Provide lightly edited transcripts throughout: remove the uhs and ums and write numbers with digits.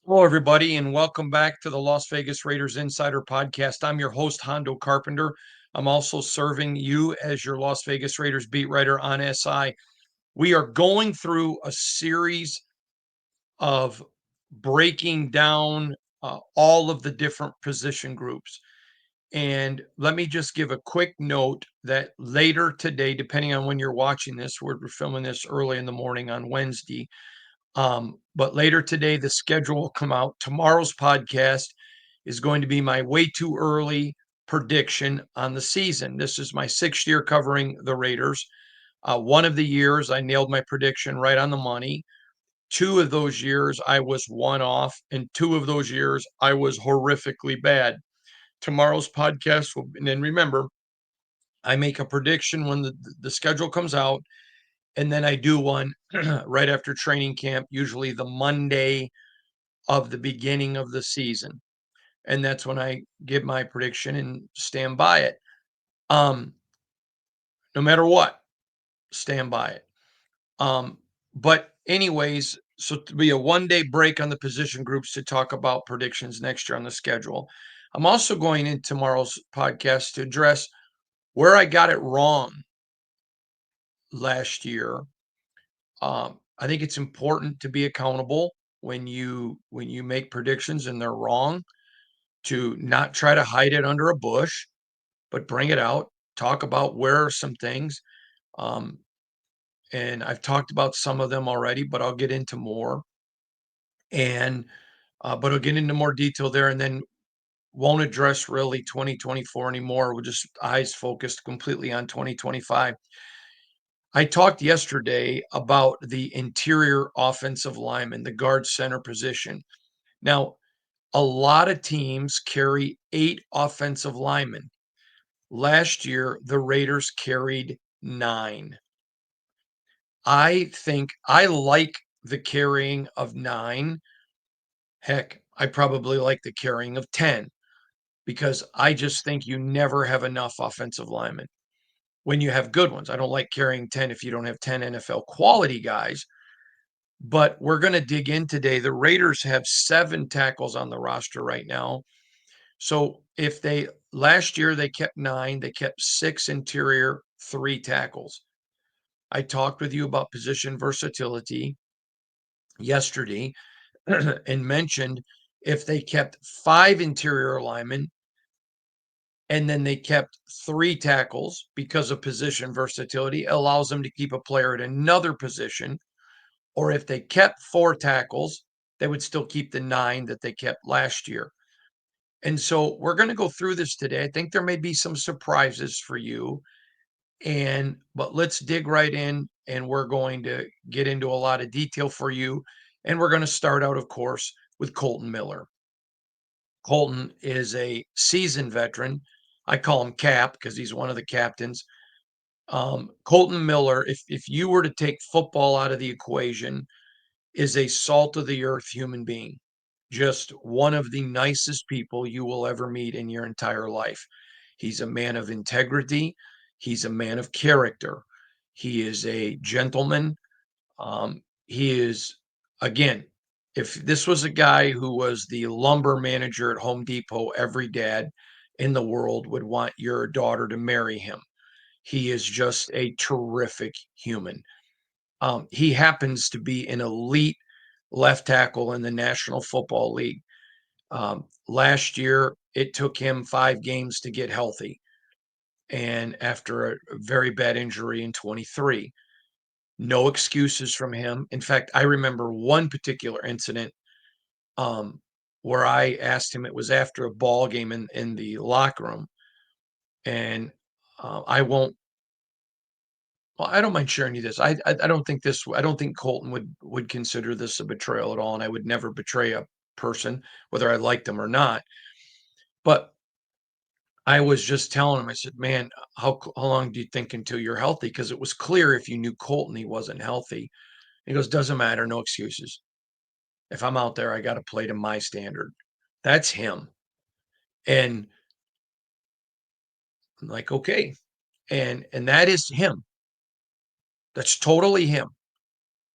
Hello, everybody, and welcome back to the Las Vegas Raiders Insider Podcast. I'm your host, Hondo Carpenter. I'm also serving you as your Las Vegas Raiders beat writer on SI. We are going through a series of breaking down all of the different position groups. And let me just give a quick note that later today, depending on when you're watching this, we're filming this early in the morning on Wednesday. But later today, the schedule will come out. Tomorrow's podcast is going to be my way too early prediction on the season. This is my sixth year covering the Raiders. One of the years I nailed my prediction right on the money. Two of those years I was one off, and two of those years I was horrifically bad. Tomorrow's podcast will, and then remember, I make a prediction when the schedule comes out, and then I do one right after training camp, usually the Monday of the beginning of the season. And that's when I give my prediction and stand by it. Um, no matter what, stand by it. But anyways, so to be a 1 day break on the position groups to talk about predictions next year on the schedule. I'm also going in tomorrow's podcast to address where I got it wrong last year. I think it's important to be accountable when you make predictions and they're wrong, to not try to hide it under a bush, but bring it out, talk about where are some things. Um, and I've talked about some of them already, but I'll get into more. And but I'll get into more detail there, and then won't address really 2024 anymore. We're just eyes focused completely on 2025. I talked yesterday about the interior offensive lineman, the guard center position. Now, a lot of teams carry 8 offensive linemen. Last year, the Raiders carried 9. I think I like the carrying of 9. Heck, I probably like the carrying of 10 because I just think you never have enough offensive linemen when you have good ones. I don't like carrying 10 if you don't have 10 NFL quality guys. But we're going to dig in today. The Raiders have 7 tackles on the roster right now. So if they last year they kept 9, they kept 6 interior, 3 tackles. I talked with you about position versatility yesterday and mentioned if they kept 5 interior linemen and then they kept 3 tackles because of position versatility, allows them to keep a player at another position. Or if they kept 4 tackles, they would still keep the 9 that they kept last year. And so we're going to go through this today. I think there may be some surprises for you. But let's dig right in, and we're going to get into a lot of detail for you. And we're going to start out, of course, with Kolton Miller. Kolton is a seasoned veteran. I call him Cap because he's one of the captains. Kolton Miller, if you were to take football out of the equation, is a salt of the earth human being. Just one of the nicest people you will ever meet in your entire life. He's a man of integrity. He's a man of character. He is a gentleman. He is, again, if this was a guy who was the lumber manager at Home Depot, every dad in the world would want your daughter to marry him. He is just a terrific human. He happens to be an elite left tackle in the National Football League. Last year, it took him 5 games to get healthy, and after a very bad injury in 23. No excuses from him. In fact, I remember one particular incident um, where I asked him, it was after a ball game in the locker room, and I won't. Well, I don't mind sharing you this. I don't think this. I don't think Colton would consider this a betrayal at all, and I would never betray a person, whether I liked them or not. But I was just telling him, I said, "Man, how long do you think until you're healthy?" Because it was clear if you knew Colton, he wasn't healthy. He goes, "Doesn't matter, no excuses. If I'm out there, I got to play to my standard." That's him. And I'm like, okay. And that is him. That's totally him.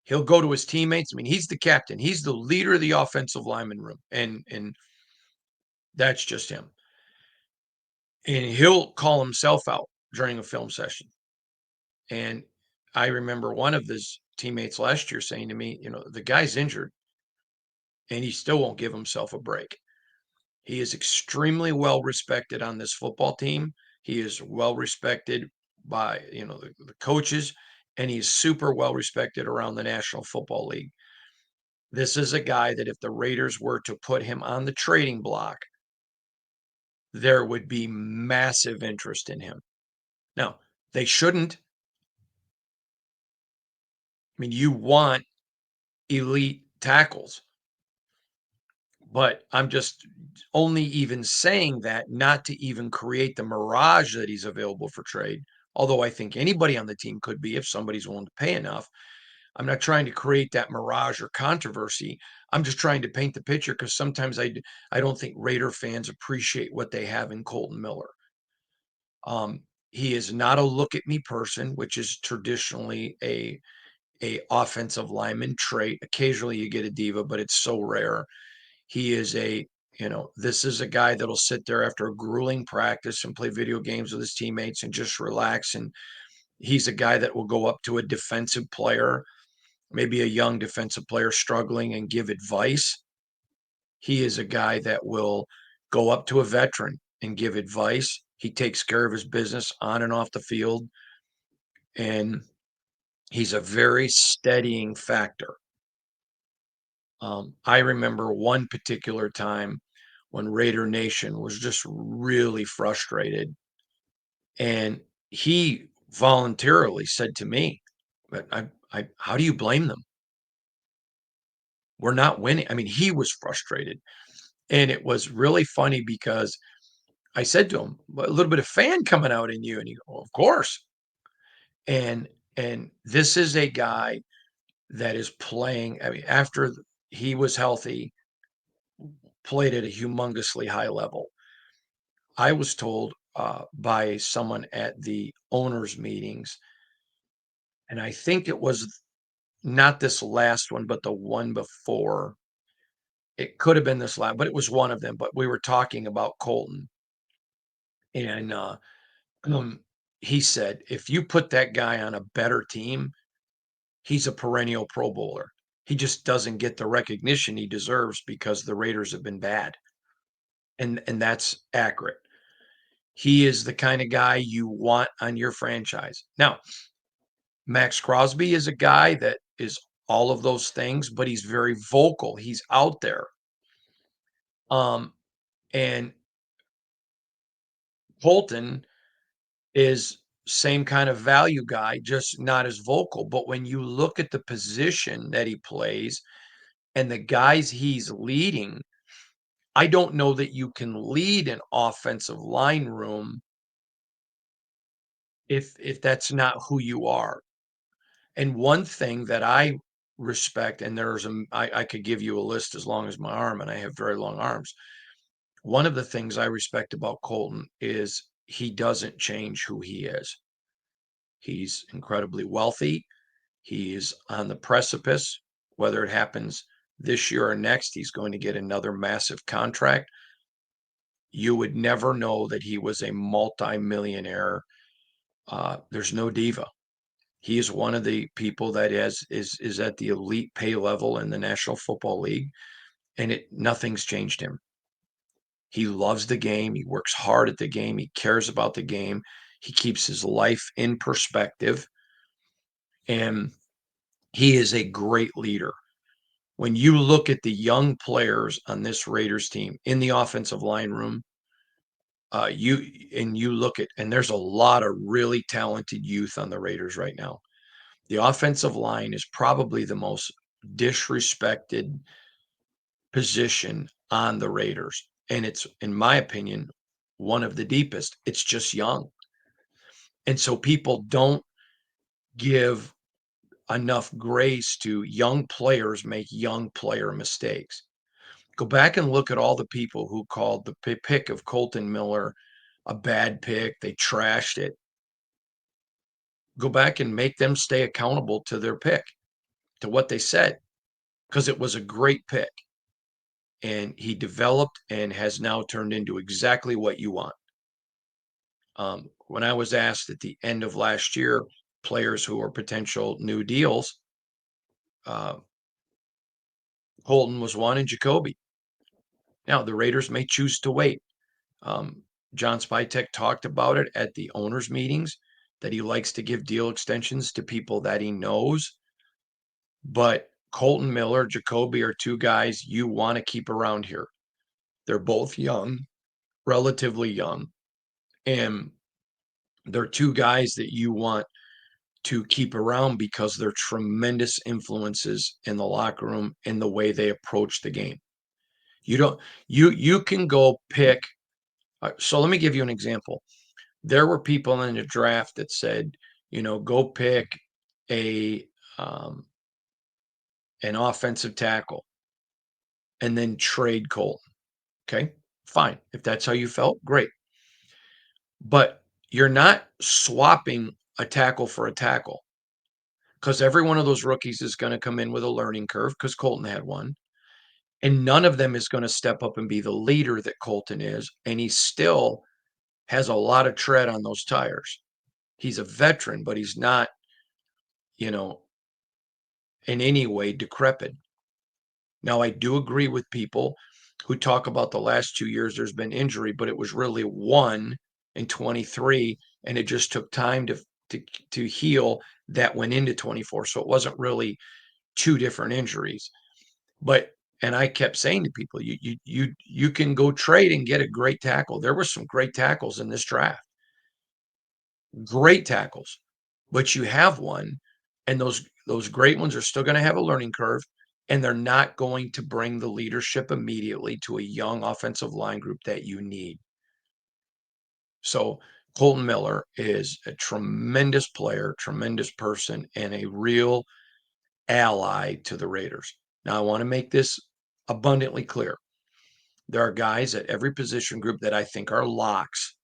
He'll go to his teammates. I mean, he's the captain. He's the leader of the offensive lineman room, and that's just him. And he'll call himself out during a film session. And I remember one of his teammates last year saying to me, the guy's injured and he still won't give himself a break. He is extremely well respected on this football team. He is well respected by, the coaches, and he's super well respected around the National Football League. This is a guy that if the Raiders were to put him on the trading block, there would be massive interest in him. Now, they shouldn't. I mean, you want elite tackles, but I'm just only even saying that not to even create the mirage that he's available for trade. Although I think anybody on the team could be if somebody's willing to pay enough. I'm not trying to create that mirage or controversy. I'm just trying to paint the picture because sometimes I don't think Raider fans appreciate what they have in Colton Miller. He is not a look at me person, which is traditionally a offensive lineman trait. Occasionally you get a diva, but it's so rare. He is this is a guy that'll sit there after a grueling practice and play video games with his teammates and just relax. And he's a guy that will go up to a defensive player, maybe a young defensive player struggling, and give advice. He is a guy that will go up to a veteran and give advice. He takes care of his business on and off the field. And he's a very steadying factor. I remember one particular time when Raider Nation was just really frustrated. And he voluntarily said to me, but how do you blame them? We're not winning. I mean, he was frustrated. And it was really funny because I said to him, a little bit of fan coming out in you. And he goes, well, of course. And this is a guy that is playing. I mean, after he was healthy, played at a humongously high level. I was told by someone at the owners' meetings, and I think it was not this last one, but the one before. It could have been this last, but it was one of them. But we were talking about Colton, and um, he said, if you put that guy on a better team, he's a perennial Pro Bowler. He just doesn't get the recognition he deserves because the Raiders have been bad, and that's accurate. He is the kind of guy you want on your franchise. Now, Max Crosby is a guy that is all of those things, but he's very vocal. He's out there. And Colton is same kind of value guy, just not as vocal. But when you look at the position that he plays and the guys he's leading, I don't know that you can lead an offensive line room if that's not who you are. And one thing that I respect, and I could give you a list as long as my arm, and I have very long arms. One of the things I respect about Colton is he doesn't change who he is. He's incredibly wealthy. He's on the precipice. Whether it happens this year or next, he's going to get another massive contract. You would never know that he was a multimillionaire. There's no diva. He is one of the people that is at the elite pay level in the National Football League, and nothing's changed him. He loves the game. He works hard at the game. He cares about the game. He keeps his life in perspective, and he is a great leader. When you look at the young players on this Raiders team in the offensive line room, you look at, and there's a lot of really talented youth on the Raiders right now. The offensive line is probably the most disrespected position on the Raiders. And it's, in my opinion, one of the deepest. It's just young. And so people don't give enough grace to young players make young player mistakes. Go back and look at all the people who called the pick of Colton Miller a bad pick. They trashed it. Go back and make them stay accountable to their pick. to what they said because it was a great pick. And he developed and has now turned into exactly what you want. When I was asked at the end of last year, players who are potential new deals, uh, Holton was one and Jacoby. Now, the Raiders may choose to wait. John Spytek talked about it at the owners' meetings that he likes to give deal extensions to people that he knows. But Colton Miller, Jacoby are two guys you want to keep around here. They're both young, relatively young, and they're two guys that you want to keep around because they're tremendous influences in the locker room in the way they approach the game. You don't you can go pick. So let me give you an example. There were people in the draft that said, go pick a um, an offensive tackle and then trade Colton. Okay, fine. If that's how you felt, great. But you're not swapping a tackle for a tackle because every one of those rookies is going to come in with a learning curve because Colton had one. And none of them is going to step up and be the leader that Colton is. And he still has a lot of tread on those tires. He's a veteran, but he's not, you know, in any way decrepit. Now, I do agree with people who talk about the last 2 years there's been injury, but it was really one in 23, and it just took time to heal that went into 24. So it wasn't really two different injuries. But and I kept saying to people, you can go trade and get a great tackle. There were some great tackles in this draft, great tackles, but you have one, and those great ones are still going to have a learning curve, and they're not going to bring the leadership immediately to a young offensive line group that you need. So Colton Miller is a tremendous player, tremendous person, and a real ally to the Raiders. Now, I want to make this abundantly clear. There are guys at every position group that I think are locks.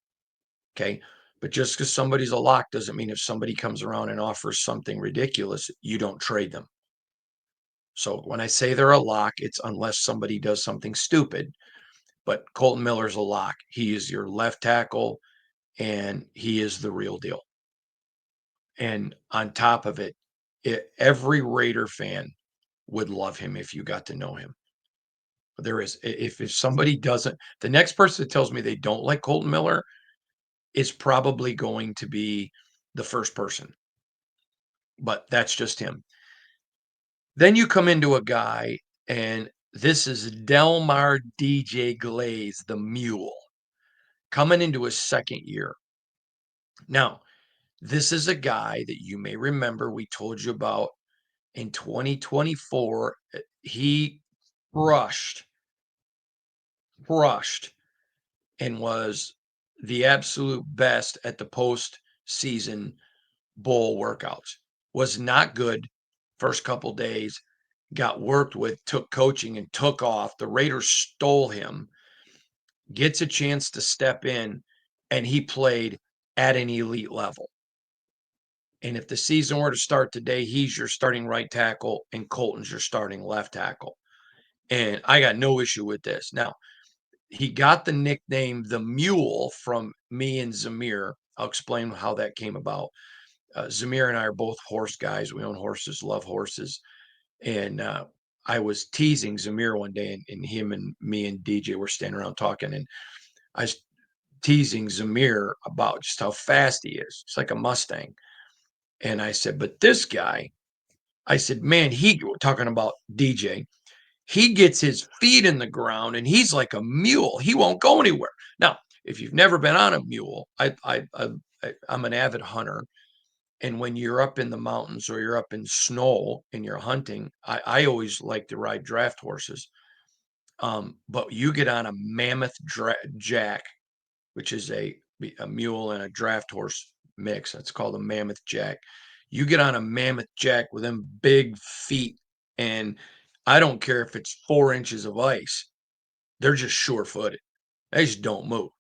Okay. But just because somebody's a lock doesn't mean if somebody comes around and offers something ridiculous, you don't trade them. So when I say they're a lock, it's unless somebody does something stupid. But Colton Miller's a lock. He is your left tackle, and he is the real deal. And on top of it, every Raider fan would love him if you got to know him. There is, if somebody doesn't, the next person that tells me they don't like Colton Miller is probably going to be the first person, but that's just him. Then you come into a guy, and this is Delmar DJ Glaze, the mule, coming into his second year. Now, this is a guy that you may remember we told you about in 2024. He crushed, and was the absolute best at the postseason bowl workouts. Was not good first couple days, got worked with, took coaching and took off. The Raiders stole him, gets a chance to step in, and he played at an elite level. And if the season were to start today, he's your starting right tackle and Colton's your starting left tackle. And I got no issue with this. Now, he got the nickname the Mule from me and Zamir. I'll explain how that came about. Zamir and I are both horse guys. We own horses, love horses. And I was teasing Zamir one day, and him and me and DJ were standing around talking. And I was teasing Zamir about just how fast he is. It's like a Mustang. And I said, but this guy, I said, man, talking about DJ, he gets his feet in the ground and he's like a mule. He won't go anywhere. Now, if you've never been on a mule, I'm an avid hunter. And when you're up in the mountains or you're up in snow and you're hunting, I always like to ride draft horses. But you get on a mammoth jack, which is a mule and a draft horse mix. It's called a mammoth jack. You get on a mammoth jack with them big feet, and I don't care if it's 4 inches of ice, they're just sure footed. They just don't move.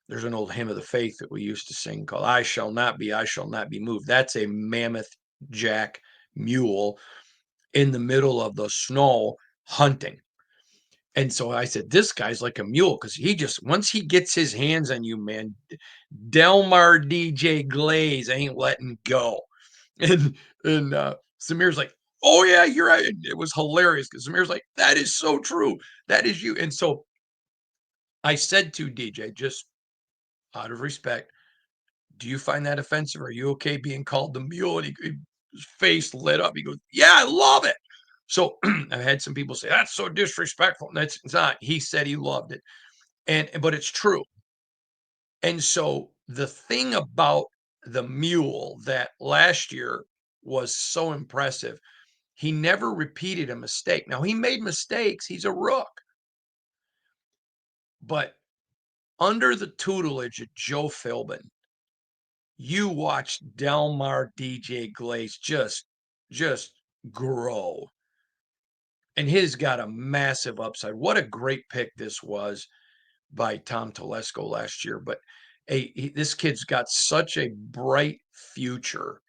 There's an old hymn of the faith that we used to sing called I shall not be moved. That's a mammoth jack mule. in the middle of the snow hunting. And so I said, "This guy's like a mule because he just once he gets his hands on you, man, Delmar DJ Glaze ain't letting go." And Samir's like, "Oh, yeah, you're right." And it was hilarious because Samir's like, "That is so true. That is you." And so I said to DJ, just out of respect, "Do you find that offensive? Are you okay being called the mule?" And his face lit up. He goes, "Yeah, I love it." So I've had some people say, "That's so disrespectful." And that's it's not. He said he loved it. And but it's true. And so the thing about the mule that last year was so impressive, he never repeated a mistake. Now he made mistakes. He's a rook. But under the tutelage of Joe Philbin, you watched Delmar DJ Glaze just grow. And his got a massive upside. What a great pick this was by Tom Telesco last year. But this kid's got such a bright future,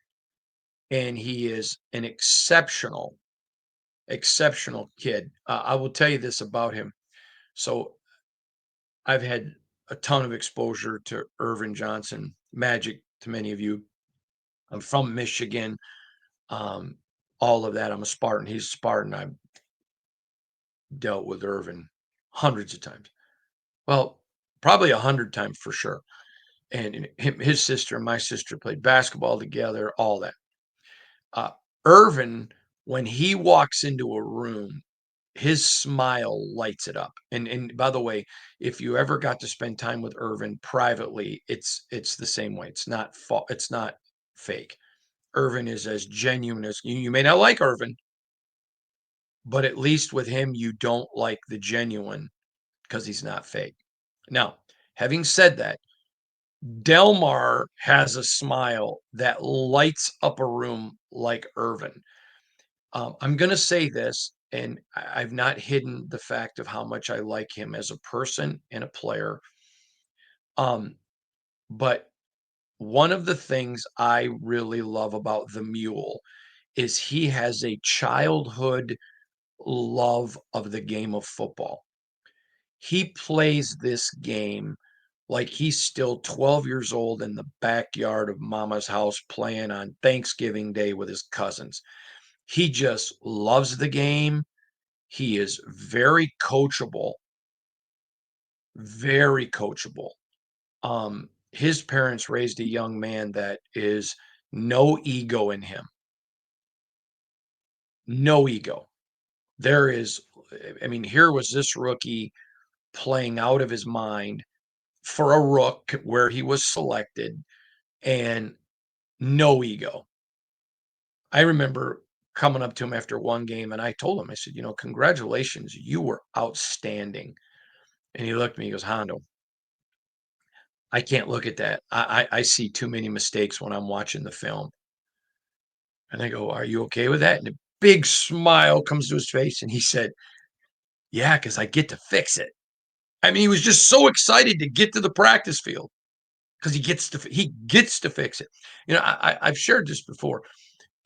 and he is an exceptional kid. I will tell you this about him. So I've had a ton of exposure to Irvin Johnson, Magic to many of you. I'm from Michigan. Um, all of that. I'm a Spartan. He's a Spartan. I've dealt with Irvin hundreds of times. Well, probably 100 times for sure. And his sister and my sister played basketball together, all that. Uh, Irvin, when he walks into a room, his smile lights it up. And by the way, if you ever got to spend time with Irvin privately, it's the same way. It's not fake. Irvin is as genuine as you may not like Irvin, but at least with him, you don't like the genuine because he's not fake. Now, having said that, Delmar has a smile that lights up a room like Irvin. I'm going to say this, and I've not hidden the fact of how much I like him as a person and a player. Um, but one of the things I really love about the Mule is he has a childhood love of the game of football. He plays this game like he's still 12 years old in the backyard of mama's house playing on Thanksgiving Day with his cousins. He just loves the game. He is very coachable. His parents raised a young man that is no ego in him. No ego. There is, I mean, here was this rookie playing out of his mind for a rook where he was selected and no ego. I remember coming up to him after one game and I told him, I said, congratulations, you were outstanding. And he looked at me, he goes, Hondo, I can't look at that. I see too many mistakes when I'm watching the film. And I go, are you okay with that? And a big smile comes to his face. And he said, yeah, because I get to fix it. I mean, he was just so excited to get to the practice field because he gets to fix it. I've shared this before.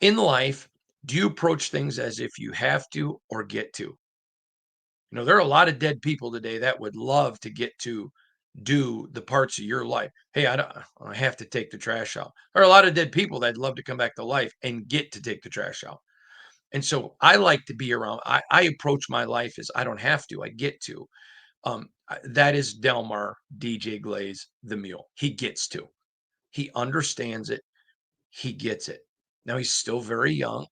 In life, do you approach things as if you have to or get to? There are a lot of dead people today that would love to get to do the parts of your life. Hey, I have to take the trash out. There are a lot of dead people that'd love to come back to life and get to take the trash out. And so I like to be around. I approach my life as I don't have to, I get to. That is Delmar DJ Glaze, the mule. He gets to. He understands it. He gets it. Now he's still very young.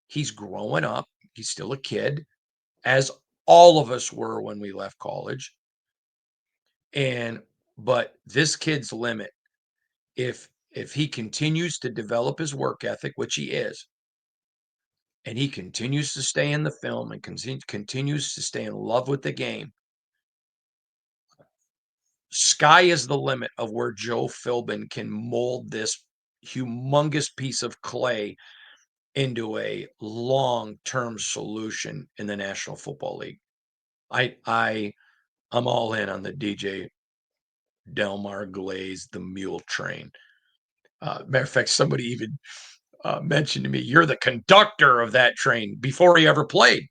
He's growing up. He's still a kid, as all of us were when we left college. But this kid's limit, if he continues to develop his work ethic, which he is, and he continues to stay in the film and continues to stay in love with the game, sky is the limit of where Joe Philbin can mold this humongous piece of clay into a long-term solution in the National Football League. I'm all in on the DJ Delmar Glaze, the mule train. Matter of fact, somebody even mentioned to me, "You're the conductor of that train," before he ever played.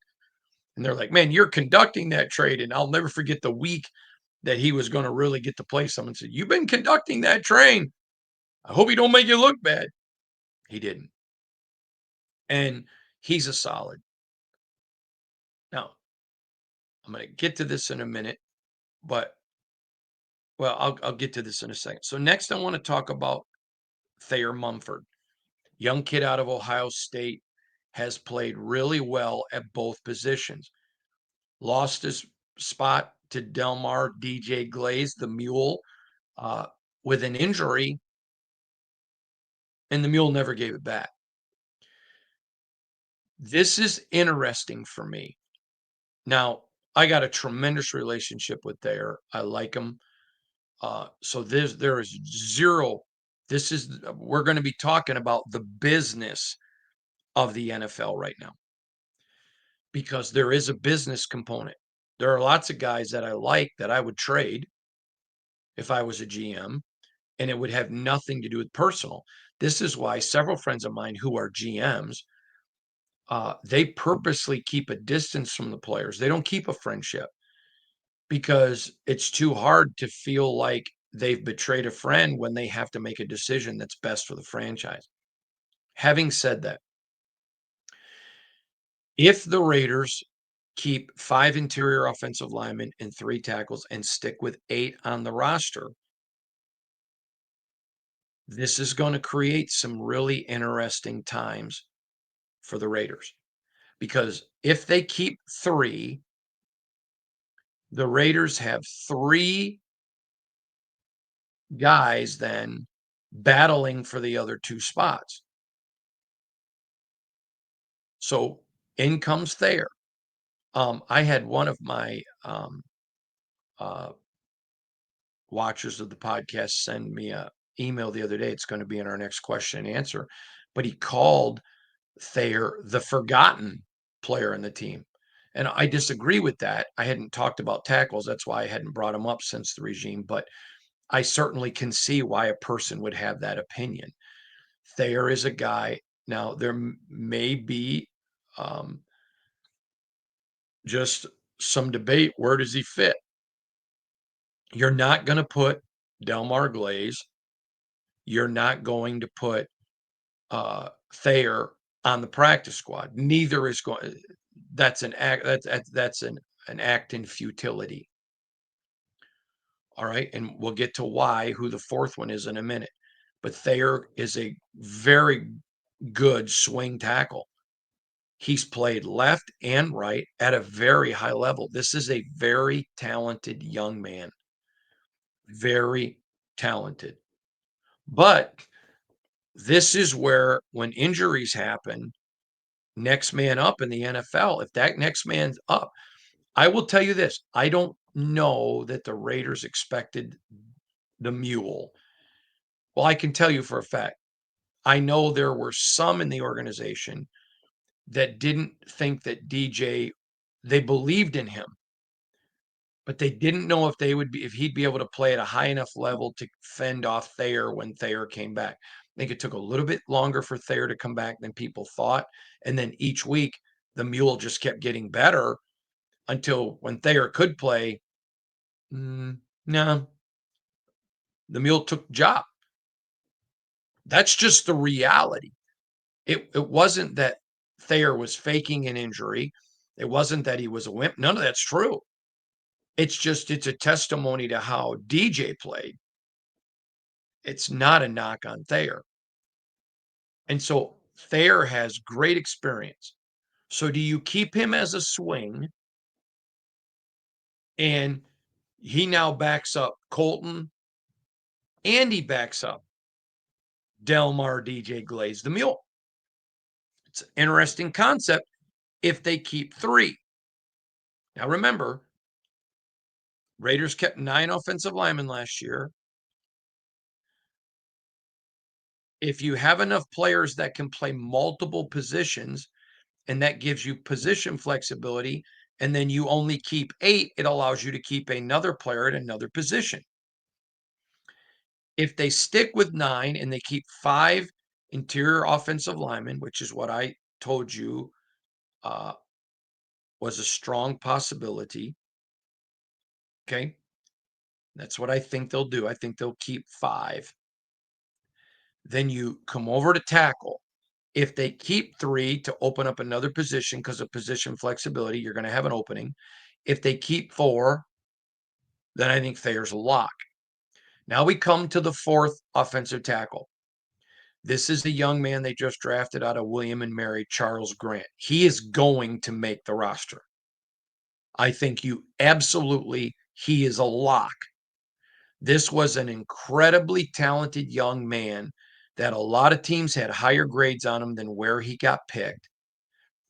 And they're like, "Man, you're conducting that train." And I'll never forget the week that he was gonna really get to play. Someone said, "You've been conducting that train. I hope he don't make you look bad." He didn't. And he's a solid. Now, I'm gonna get to this in a minute, but well, I'll get to this in a second. So next I want to talk about Thayer Mumford. Young kid out of Ohio State, has played really well at both positions. Lost his spot to Delmar DJ Glaze, the mule, uh, with an injury, and the mule never gave it back. This is interesting for me. Now, I got a tremendous relationship with Thayer. I like him. So there is zero. This is we're going to be talking about the business of the NFL right now, because there is a business component. There are lots of guys that I like that I would trade if I was a GM, and it would have nothing to do with personal. This is why several friends of mine who are GMs, they purposely keep a distance from the players. They don't keep a friendship because it's too hard to feel like they've betrayed a friend when they have to make a decision that's best for the franchise. Having said that, if the Raiders keep 5 interior offensive linemen and 3 tackles and stick with 8 on the roster, this is gonna create some really interesting times for the Raiders. Because if they keep 3, the Raiders have 3 guys then battling for the other 2 spots. So in comes Thayer. I had one of my uh, watchers of the podcast send me a email the other day. It's going to be in our next question and answer, but he called Thayer the forgotten player in the team. And I disagree with that. I hadn't talked about tackles. That's why I hadn't brought him up since the regime, but I certainly can see why a person would have that opinion. Thayer is a guy. Now, there may be um, just some debate. Where does he fit? You're not going to put Delmar Glaze. You're not going to put Thayer on the practice squad. Neither is going. That's an act. That's an act in futility. All right, and we'll get to why who the fourth one is in a minute. But Thayer is a very good swing tackle. He's played left and right at a very high level. This is a very talented young man. Very talented. But this is where, when injuries happen, next man up in the NFL, if that next man's up, I will tell you this, I don't know that the Raiders expected the mule. Well, I can tell you for a fact, I know there were some in the organization that didn't think that DJ, they believed in him, but they didn't know if he'd be able to play at a high enough level to fend off Thayer when Thayer came back. I think it took a little bit longer for Thayer to come back than people thought. And then each week, the mule just kept getting better until when Thayer could play, no, the mule took the job. That's just the reality. It wasn't that Thayer was faking an injury. It wasn't that he was a wimp. None of that's true. It's a testimony to how DJ played. It's not a knock on Thayer. And so Thayer has great experience. So do you keep him as a swing and he now backs up Colton and he backs up Delmar DJ Glaze, the mule? It's an interesting concept if they keep 3. Now remember, Raiders kept 9 offensive linemen last year. If you have enough players that can play multiple positions, and that gives you position flexibility, and then you only keep 8, it allows you to keep another player at another position. If they stick with 9 and they keep 5 interior offensive lineman, which is what I told you uh, was a strong possibility. Okay. That's what I think they'll do. I think they'll keep 5. Then you come over to tackle. If they keep 3 to open up another position because of position flexibility, you're going to have an opening. If they keep 4, then I think Thayer's a lock. Now we come to the 4th offensive tackle. This is the young man they just drafted out of William and Mary, Charles Grant. He is going to make the roster. I think he is a lock. This was an incredibly talented young man that a lot of teams had higher grades on him than where he got picked.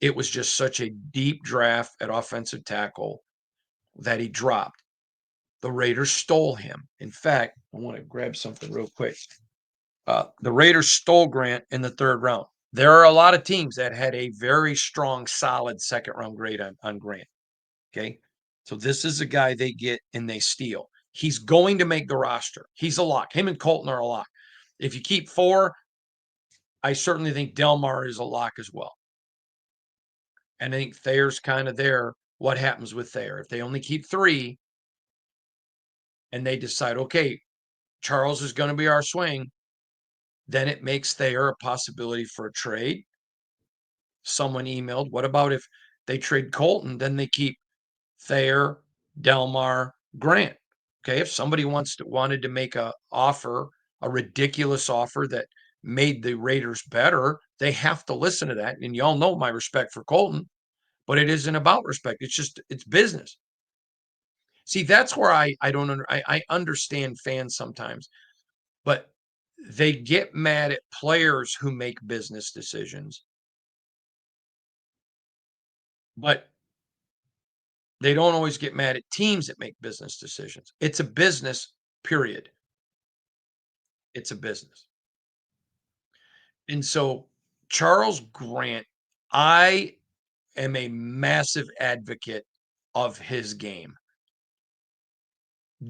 It was just such a deep draft at offensive tackle that he dropped. The Raiders stole him. In fact, I want to grab something real quick. The Raiders stole Grant in the 3rd round. There are a lot of teams that had a very strong, solid second round grade on Grant. Okay. So this is a guy they get and they steal. He's going to make the roster. He's a lock. Him and Colton are a lock. If you keep 4, I certainly think Delmar is a lock as well. And I think Thayer's kind of there. What happens with Thayer? If they only keep 3 and they decide, okay, Charles is going to be our swing, then it makes Thayer a possibility for a trade. Someone emailed, what about if they trade Colton? Then they keep Thayer, Delmar, Grant. Okay, if somebody wanted to make a ridiculous offer that made the Raiders better, they have to listen to that. And y'all know my respect for Colton, but it isn't about respect. It's business. See, that's where I don't I understand fans sometimes, but they get mad at players who make business decisions, but they don't always get mad at teams that make business decisions. It's a business, period. It's a business. And so Charles Grant, I am a massive advocate of his game.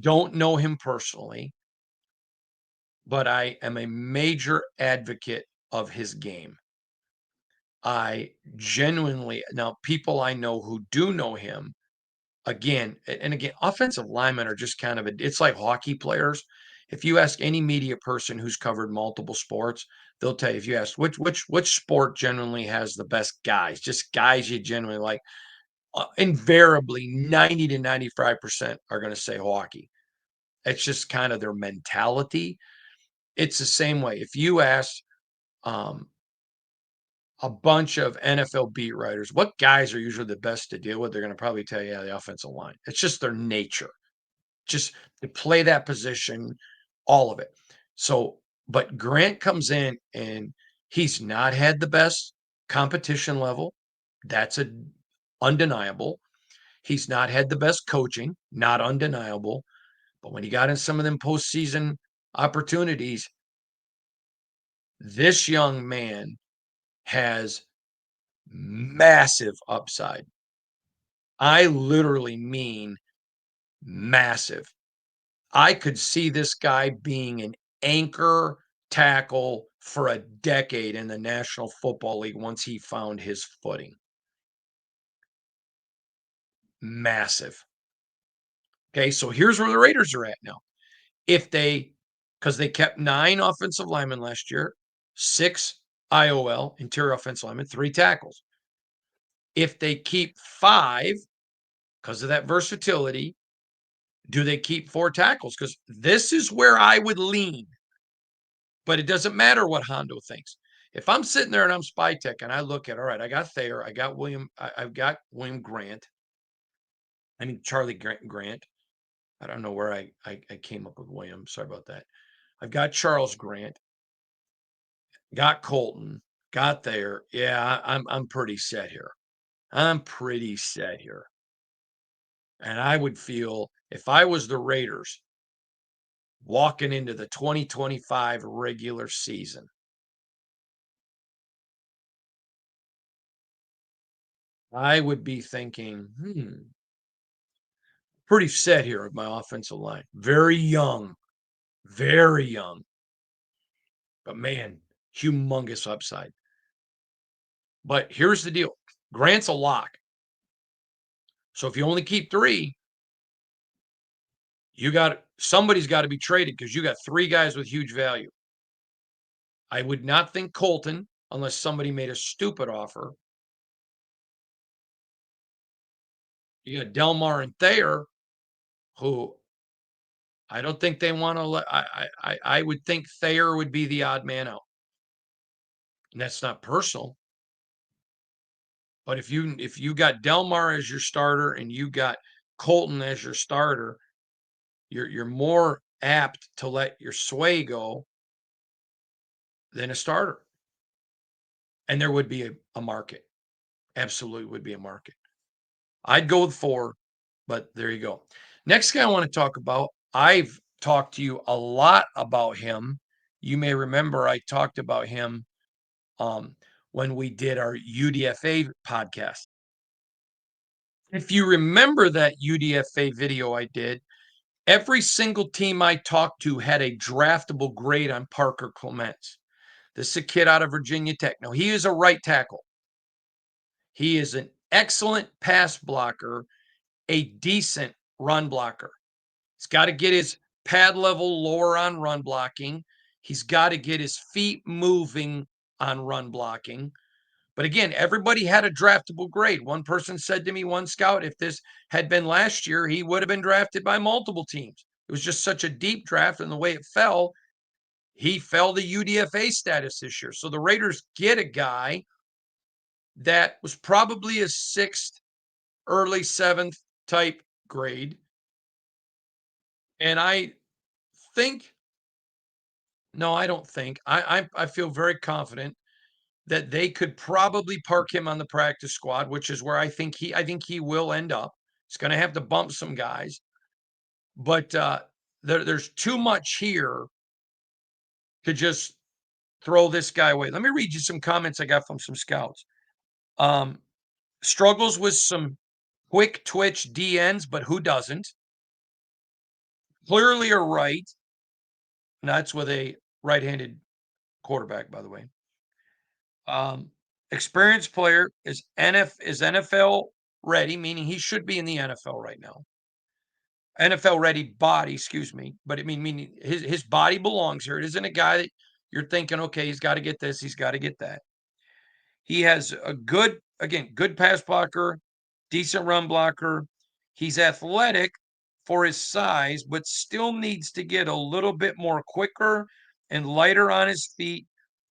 Don't know him personally, but I am a major advocate of his game. I genuinely now people I know who do know him again, and again, offensive linemen are just kind of it's like hockey players. If you ask any media person who's covered multiple sports, they'll tell you if you ask which sport generally has the best guys, just guys you genuinely like, invariably 90 to 95% are going to say hockey. It's just kind of their mentality. It's the same way. If you ask um, a bunch of NFL beat writers, what guys are usually the best to deal with? They're going to probably tell you, yeah, the offensive line. It's just their nature, just to play that position, all of it. So, but Grant comes in and he's not had the best competition level. That's undeniable. He's not had the best coaching, not undeniable. But when he got in some of them postseason opportunities, this young man has massive upside. I literally mean massive. I could see this guy being an anchor tackle for a decade in the National Football League once he found his footing. Massive. Okay, so here's where the Raiders are at now. If they, because they kept 9 offensive linemen last year, 6 IOL, interior offensive linemen, 3 tackles. If they keep 5, because of that versatility, do they keep 4 tackles? Because this is where I would lean. But it doesn't matter what Hondo thinks. If I'm sitting there and I'm Spytech and I look at, all right, I got Thayer, I've got William Grant. I mean Charlie Grant. I don't know where I came up with William. Sorry about that. I've got Charles Grant, got Colton, got Thayer. Yeah, I'm pretty set here. I'm pretty set here. And I would feel if I was the Raiders walking into the 2025 regular season, I would be thinking, pretty set here with my offensive line. Very young, very young. But man, humongous upside. But here's the deal. Grant's a lock. So if you only keep 3, somebody's got to be traded because you got 3 guys with huge value. I would not think Colton unless somebody made a stupid offer. You got Delmar and Thayer, who I don't think they want to let. I would think Thayer would be the odd man out, and that's not personal. But if you got Delmar as your starter and you got Colton as your starter, you're more apt to let your sway go than a starter. And there would be a market. Absolutely would be a market. I'd go with 4, but there you go. Next guy I want to talk about, I've talked to you a lot about him. You may remember I talked about him when we did our UDFA podcast. If you remember that UDFA video I did, every single team I talked to had a draftable grade on Parker Clements. This is a kid out of Virginia Tech. Now, he is a right tackle. He is an excellent pass blocker, a decent run blocker. He's got to get his pad level lower on run blocking. He's got to get his feet moving on run blocking. But again, everybody had a draftable grade. One person said to me, one scout, if this had been last year, he would have been drafted by multiple teams. It was just such a deep draft, and the way it fell, he fell to UDFA status this year. So the Raiders get a guy that was probably a 6th, early 7th type grade. And I think, no, I don't think, I feel very confident that they could probably park him on the practice squad, which is where I think he will end up. He's going to have to bump some guys, but there's too much here to just throw this guy away. Let me read you some comments I got from some scouts. Struggles with some quick twitch DNs, but who doesn't? Clearly a right. And that's with a right-handed quarterback, by the way. Experienced player is NFL ready, meaning he should be in the NFL right now. NFL ready body, excuse me, but I meaning his body belongs here. It isn't a guy that you're thinking, okay, he's got to get this, he's got to get that. He has a good pass blocker, decent run blocker. He's athletic for his size, but still needs to get a little bit more quicker and lighter on his feet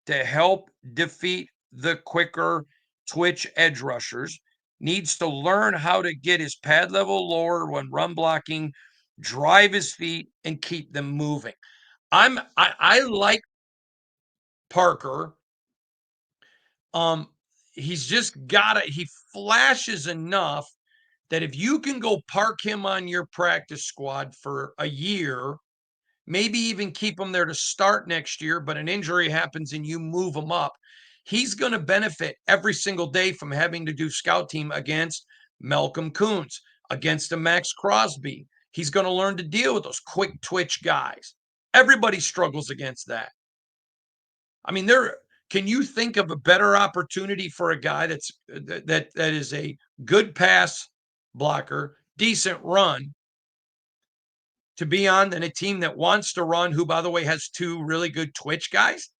to help defeat the quicker twitch edge rushers. Needs to learn how to get his pad level lower when run blocking, drive his feet, and keep them moving. I like Parker. He's just he flashes enough that if you can go park him on your practice squad for a year, maybe even keep him there to start next year, but an injury happens and you move him up, he's going to benefit every single day from having to do scout team against Malcolm Koonce, against a Max Crosby. He's going to learn to deal with those quick twitch guys. Everybody struggles against that. I mean, can you think of a better opportunity for a guy that is a good pass blocker, decent run, to be on than a team that wants to run, who, by the way, has 2 really good twitch guys?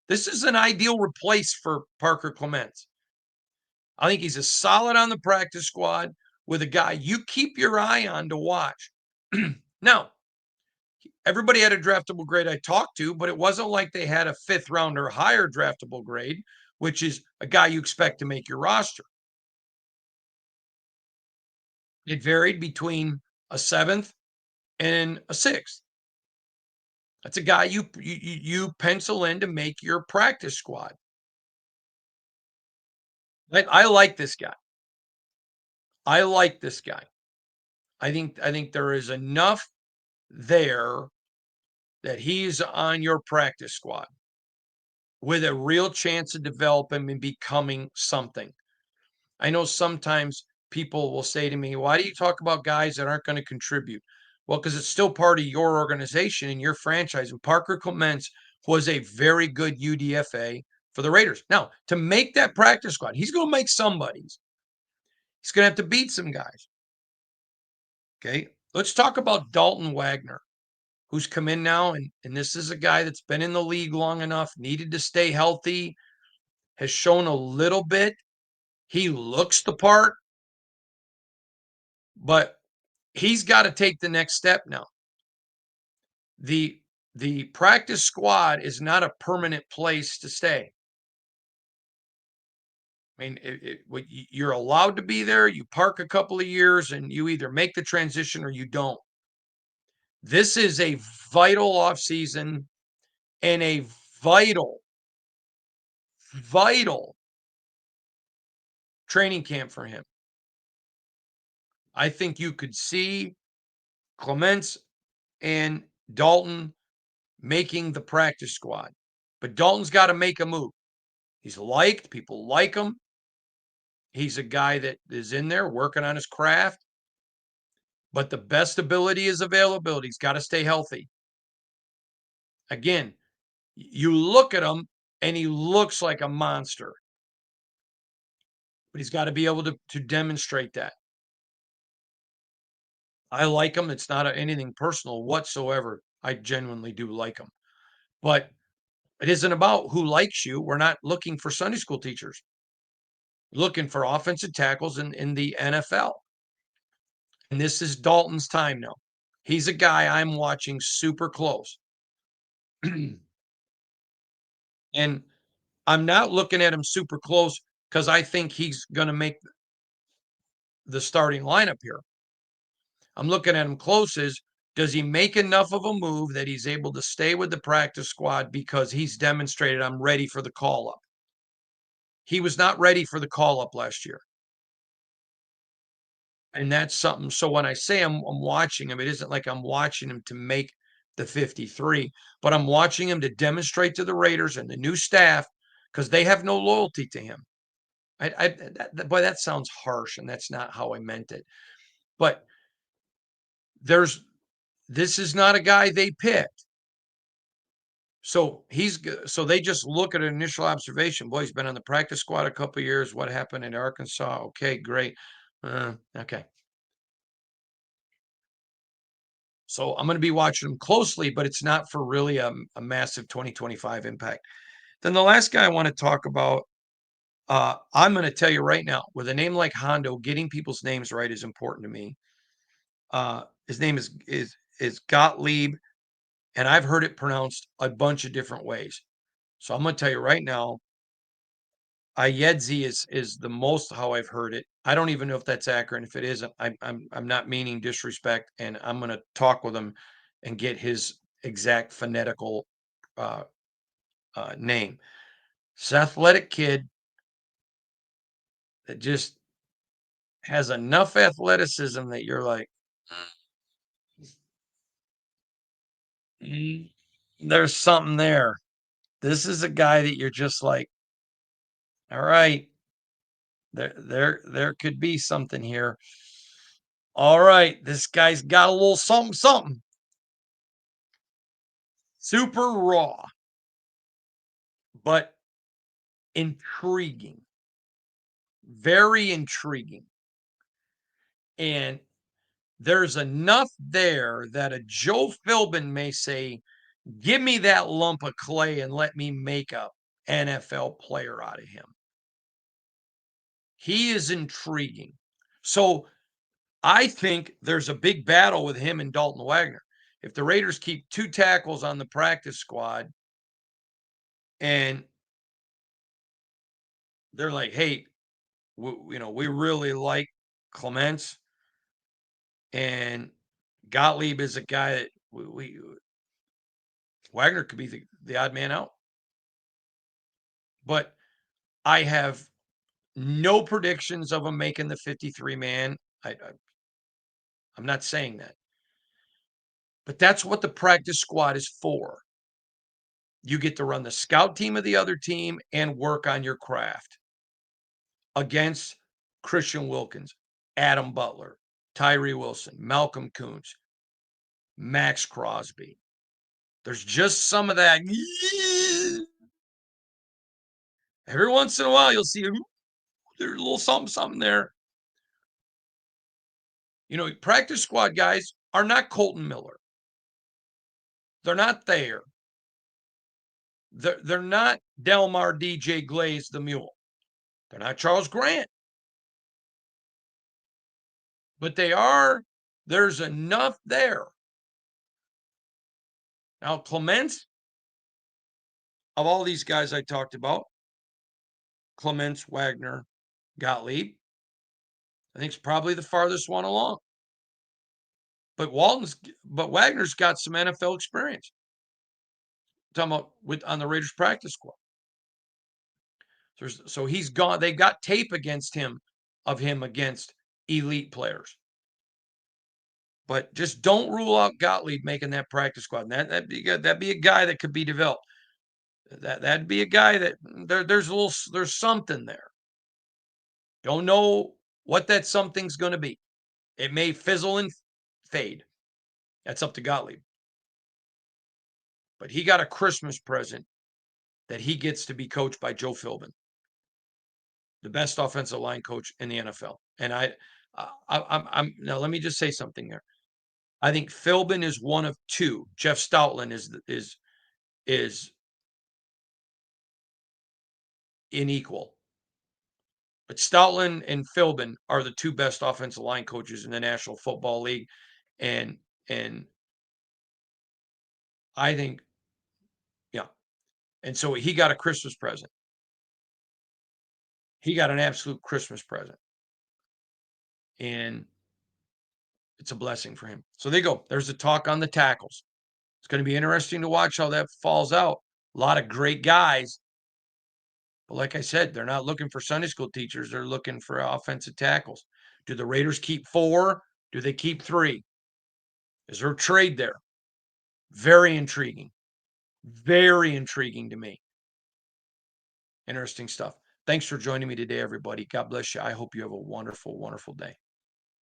This is an ideal replace for Parker Clements. I think he's a solid on the practice squad with a guy you keep your eye on to watch. Now, everybody had a draftable grade I talked to, but it wasn't like they had a 5th round or higher draftable grade, which is a guy you expect to make your roster. It varied between a 7th and a 6th. That's a guy you pencil in to make your practice squad. I like this guy. I like this guy. I think there is enough there that he's on your practice squad with a real chance to develop him and becoming something. I know sometimes people will say to me, why do you talk about guys that aren't going to contribute? Well, because it's still part of your organization and your franchise. And Parker Clements was a very good UDFA for the Raiders. Now, to make that practice squad, he's going to make somebody's. He's going to have to beat some guys. Okay. Let's talk about Dalton Wagner, who's come in now. And this is a guy that's been in the league long enough, needed to stay healthy, has shown a little bit. He looks the part, but he's got to take the next step now. The practice squad is not a permanent place to stay. I mean, you're allowed to be there. You park a couple of years and you either make the transition or you don't. This is a vital offseason and a vital training camp for him. I think you could see Clements and Dalton making the practice squad, but Dalton's got to make a move. He's liked, people like him. He's a guy that is in there working on his craft, but the best ability is availability. He's got to stay healthy. Again, you look at him and he looks like a monster, but he's got to be able to demonstrate that. I like him. It's not anything personal whatsoever. I genuinely do like him, but it isn't about who likes you. We're not looking for Sunday school teachers. We're looking for offensive tackles in the NFL. And this is Dalton's time now. He's a guy I'm watching super close. And I'm not looking at him super close because I think he's going to make the starting lineup here. I'm looking at him close as, does he make enough of a move that he's able to stay with the practice squad because he's demonstrated I'm ready for the call up. He was not ready for the call up last year. And that's something. So when I say I'm watching him, it isn't like I'm watching him to make the 53, but I'm watching him to demonstrate to the Raiders and the new staff because they have no loyalty to him. Boy, that sounds harsh, and that's not how I meant it. But this is not a guy they picked. So they just look at an initial observation. Boy, he's been on the practice squad a couple of years. What happened in Arkansas? Okay, great. Okay. So I'm going to be watching him closely, but it's not for really a massive 2025 impact. Then the last guy I want to talk about, I'm going to tell you right now, with a name like Hondo, getting people's names right is important to me. His name is Gottlieb, and I've heard it pronounced a bunch of different ways. So I'm going to tell you right now, Ayedzi is the most how I've heard it. I don't even know if that's accurate. If it isn't, I'm not meaning disrespect, and I'm going to talk with him and get his exact phonetical uh, name. It's an athletic kid that just has enough athleticism that you're like, "Mm, there's something there." This is a guy that you're just like, all right, there could be something here. All right, this guy's got a little something, something. Super raw, but intriguing. Very intriguing. And there's enough there that a Joe Philbin may say, give me that lump of clay and let me make a NFL player out of him. He is intriguing. So I think there's a big battle with him and Dalton Wagner. If the Raiders keep 2 tackles on the practice squad and they're like, hey, we really like Clements, and Gottlieb is a guy that Wagner could be the odd man out. But I have no predictions of him making the 53 man. I'm not saying that. But that's what the practice squad is for. You get to run the scout team of the other team and work on your craft against Christian Wilkins, Adam Butler, Tyree Wilson, Malcolm Koonce, Max Crosby. There's just some of that. Every once in a while, you'll see there's a little something, something there. Practice squad guys are not Colton Miller. They're not Thayer. They're not Delmar DJ Glaze the Mule. They're not Charles Grant. But there's enough there. Now, Clements, of all these guys I talked about, Clements, Wagner, Gottlieb, I think it's probably the farthest one along. But Wagner's got some NFL experience. I'm talking about on the Raiders practice squad. So he's gone. They got tape against him against elite players. But just don't rule out Gottlieb making that practice squad. And that'd be a guy that could be developed. That'd be a guy that there's something there. Don't know what that something's going to be. It may fizzle and fade. That's up to Gottlieb. But he got a Christmas present that he gets to be coached by Joe Philbin, the best offensive line coach in the NFL. And I'm now let me just say something there. I think Philbin is one of two. Jeff Stoutland is unequal. But Stoutland and Philbin are the two best offensive line coaches in the National Football League. And I think, yeah. And so he got a Christmas present. He got an absolute Christmas present. And it's a blessing for him. So there you go. There's the talk on the tackles. It's going to be interesting to watch how that falls out. A lot of great guys. But like I said, they're not looking for Sunday school teachers. They're looking for offensive tackles. Do the Raiders keep 4? Do they keep 3? Is there a trade there? Very intriguing. Very intriguing to me. Interesting stuff. Thanks for joining me today, everybody. God bless you. I hope you have a wonderful, wonderful day.